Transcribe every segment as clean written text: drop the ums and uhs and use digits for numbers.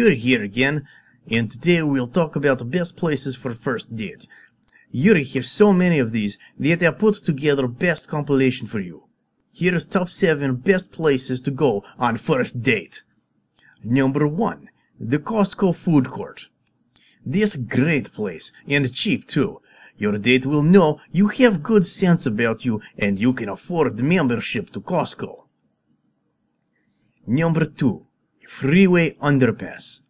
Yuri here again, and today we'll talk about the best places for first date. Yuri has so many of these that I put together best compilation for you. Here's top 7 best places to go on first date. Number 1. The Costco Food Court. This great place, and cheap too. Your date will know you have good sense about you and you can afford membership to Costco. Number 2. Freeway Underpass.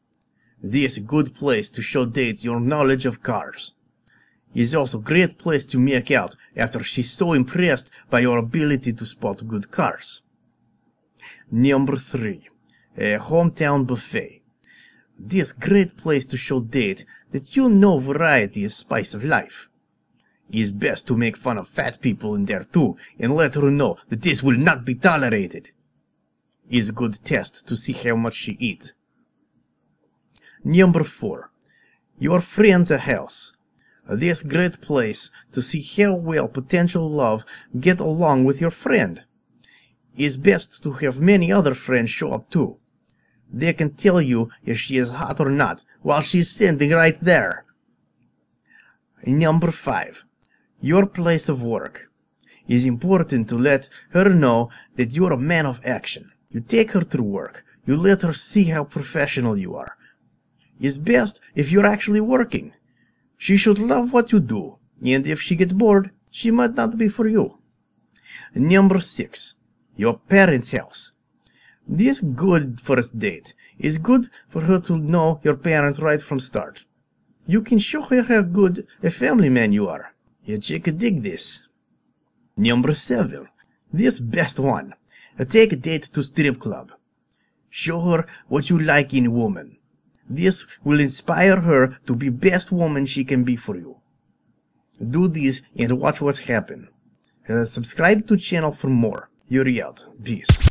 This good place to show date your knowledge of cars. Is also great place to make out after she's so impressed by your ability to spot good cars. Number 3. A hometown buffet. This great place to show date that you know variety is spice of life. It's best to make fun of fat people in there too and let her know that this will not be tolerated. Is good test to see how much she eat. Number 4. Your friend's house. This great place to see how well potential love get along with your friend. It's best to have many other friends show up too. They can tell you if she is hot or not while she's standing right there. Number 5. Your place of work. It's important to let her know that you're a man of action. You take her to work. You let her see how professional you are. It's best if you're actually working. She should love what you do, and if she gets bored, she might not be for you. Number 6. Your parents' house. This good first date is good for her to know your parents right from start. You can show her how good a family man you are, and she could dig this. Number 7. This best one. Take a date to strip club. Show her what you like in a woman. This will inspire her to be best woman she can be for you. Do this and watch what happens. Subscribe to channel for more. Yuri out. Peace.